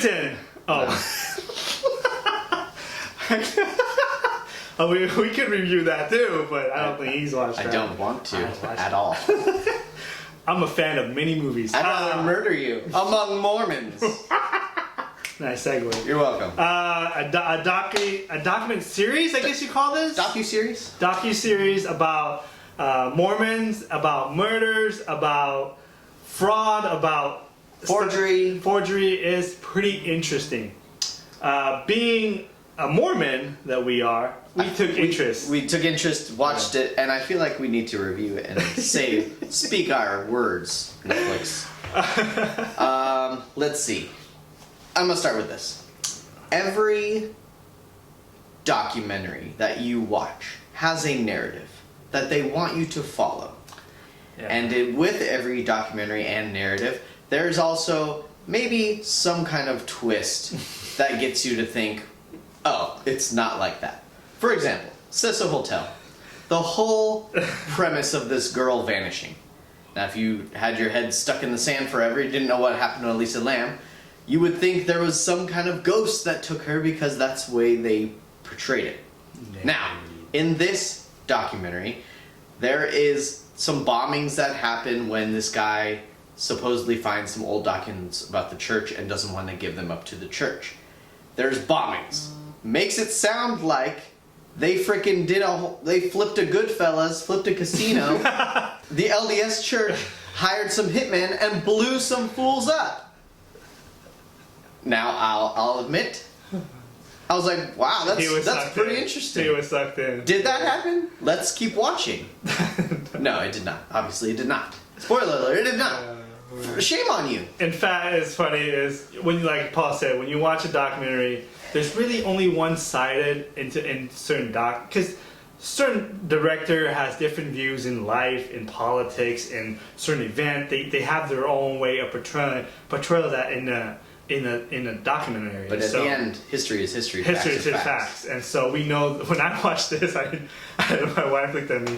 Bridgerton. Oh. We could review that too, but I don't think he's watched that. I don't want to at all. I'm a fan of many movies. I'd rather murder you among Mormons. Nice segue. You're welcome. A document series, I guess you call this? Docu-series? Docu-series about Mormons, about murders, about fraud, about... Forgery. Forgery is pretty interesting. Being a Mormon that we are, we took interest. We took interest, watched it, and I feel like we need to review it and speak our words, Netflix. Let's see. I'm gonna start with this. Every documentary that you watch has a narrative that they want you to follow. Yeah. And with every documentary and narrative, there's also maybe some kind of twist that gets you to think, oh, it's not like that. For example, Cecil Hotel. The whole premise of this girl vanishing. Now, if you had your head stuck in the sand forever, you didn't know what happened to Elisa Lam, you would think there was some kind of ghost that took her because that's the way they portrayed it. Now, in this documentary, there is some bombings that happen when this guy supposedly finds some old documents about the church and doesn't want to give them up to the church. There's bombings. Makes it sound like they freaking they flipped a Goodfellas, flipped a casino. The LDS church hired some hitmen and blew some fools up. Now, I'll admit, I was like, wow, that's pretty interesting. He was sucked in. Did that happen? Let's keep watching. No, it did not. Obviously, it did not. Spoiler alert, it did not. Shame on you. In fact, it's funny is when, like Paul said, when you watch a documentary, there's really only one-sided in certain because certain director has different views in life, in politics, in certain event. They have their own way of portraying that in a documentary. But at the end, history is history. History is facts. And so we know when I watched this, my wife looked at me.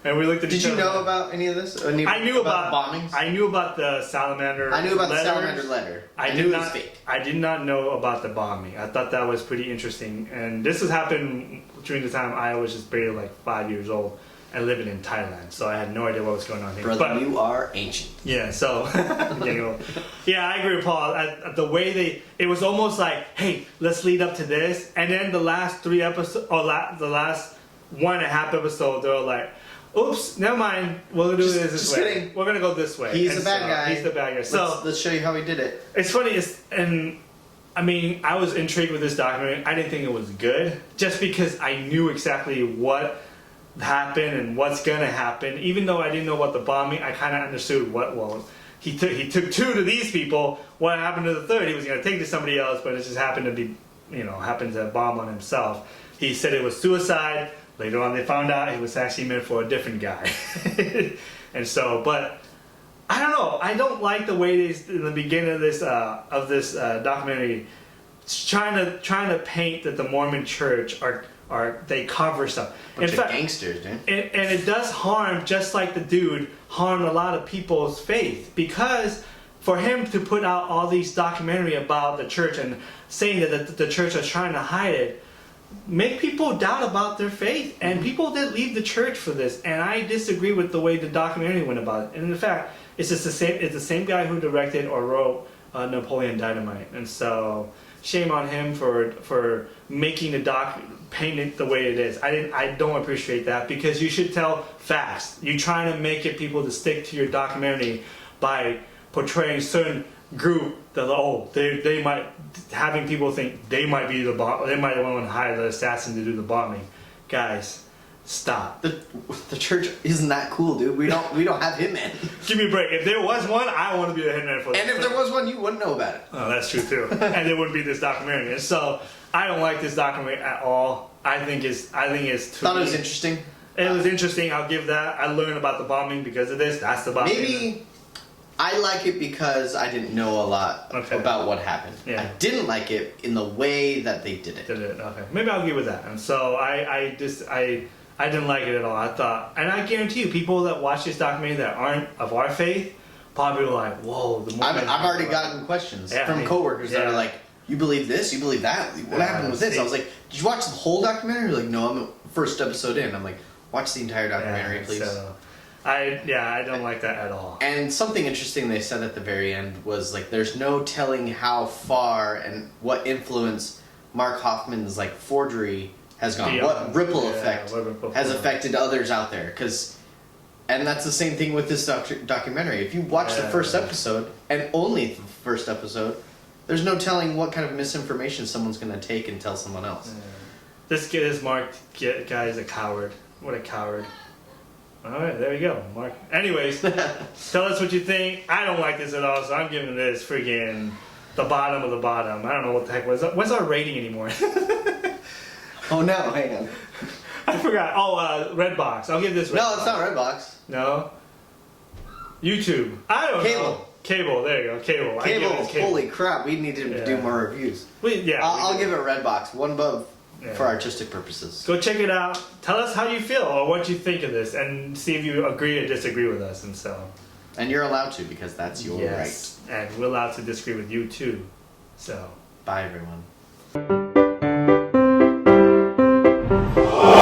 And we looked at Did you know about any of this? I knew about the bombings. I knew about the salamander. I knew about letters. the salamander letter. I knew it was fake. I did not know about the bombing. I thought that was pretty interesting. And this has happened during the time I was just barely like 5 years old and living in Thailand. So I had no idea what was going on here. Brother, you are ancient. Yeah. So yeah, I agree with Paul. The way it was almost like, hey, let's lead up to this, and then the last 3 episodes, or the last 1.5 episode, they were like, oops, never mind. We're gonna do this way. Kidding. We're gonna go this way. He's the bad guy. He's the bad guy. So let's show you how he did it. It's funny. I was intrigued with this documentary. I didn't think it was good, just because I knew exactly what happened and what's gonna happen. Even though I didn't know about the bombing, I kind of understood what. Well, he took 2 to these people. What happened to the 3rd? He was gonna take to somebody else, but it just happened to be, happened to bomb on himself. He said it was suicide. Later on, they found out it was actually meant for a different guy. And so, but I don't know. I don't like the way in the beginning of this documentary, trying to paint that the Mormon Church they cover stuff. Bunch of gangsters, dude. And it does harm, just like the dude harmed a lot of people's faith, because for him to put out all these documentary about the church and saying that the church is trying to hide it, make people doubt about their faith, and people did leave the church for this, and I disagree with the way the documentary went about it. And in fact, it's the same guy who directed or wrote Napoleon Dynamite, and so shame on him for making the paint it the way it is. I don't appreciate that, because you should tell facts. You're trying to make it people to stick to your documentary by portraying certain group that they might, having people think they might be the bomb, they might want to hire the assassin to do the bombing. Guys, stop. The church isn't that cool, dude. We don't have hitmen. Give me a break. If there was one, I want to be the hitman for. And if there was one, you wouldn't know about it. Oh, that's true too. And there wouldn't be this documentary. And so I don't like this documentary at all. I think it's too. Thought it was interesting. It was interesting. I'll give that. I learned about the bombing because of this. That's the bombing. Maybe. I like it because I didn't know a lot about what happened. Yeah. I didn't like it in the way that they did it. Okay. Maybe I'll give it that. And so I didn't like it at all. I thought, and I guarantee you, people that watch this documentary that aren't of our faith probably like, whoa, the Mormons. I've already gotten questions Yeah, from coworkers that are like, "You believe this? You believe that? What happened with this?" I was like, "Did you watch the whole documentary?" They're like, "No, I'm the first episode in." I'm like, "Watch the entire documentary, please." So, I don't like that at all. And something interesting they said at the very end was like, there's no telling how far and what influence Mark Hoffman's like forgery has gone. What ripple effect has affected others out there? And that's the same thing with this documentary. If you watch the first episode and only the first episode, there's no telling what kind of misinformation someone's going to take and tell someone else. This Mark guy is a coward. What a coward. Alright, there we go, Mark. Anyways, tell us what you think. I don't like this at all, so I'm giving this freaking the bottom of the bottom. I don't know what the heck was. What's our rating anymore? Oh no, hang on. I forgot. Oh, Redbox. I'll give this Redbox. No, it's not Redbox. No? YouTube. I don't know. Cable, there you go. Cable. Cable. Holy crap, we need to do more reviews. I'll give it Redbox. One above for artistic purposes. Go check it out. Tell us how you feel or what you think of this and see if you agree or disagree with us and so. And you're allowed to because that's your right. And we're allowed to disagree with you too. So. Bye everyone.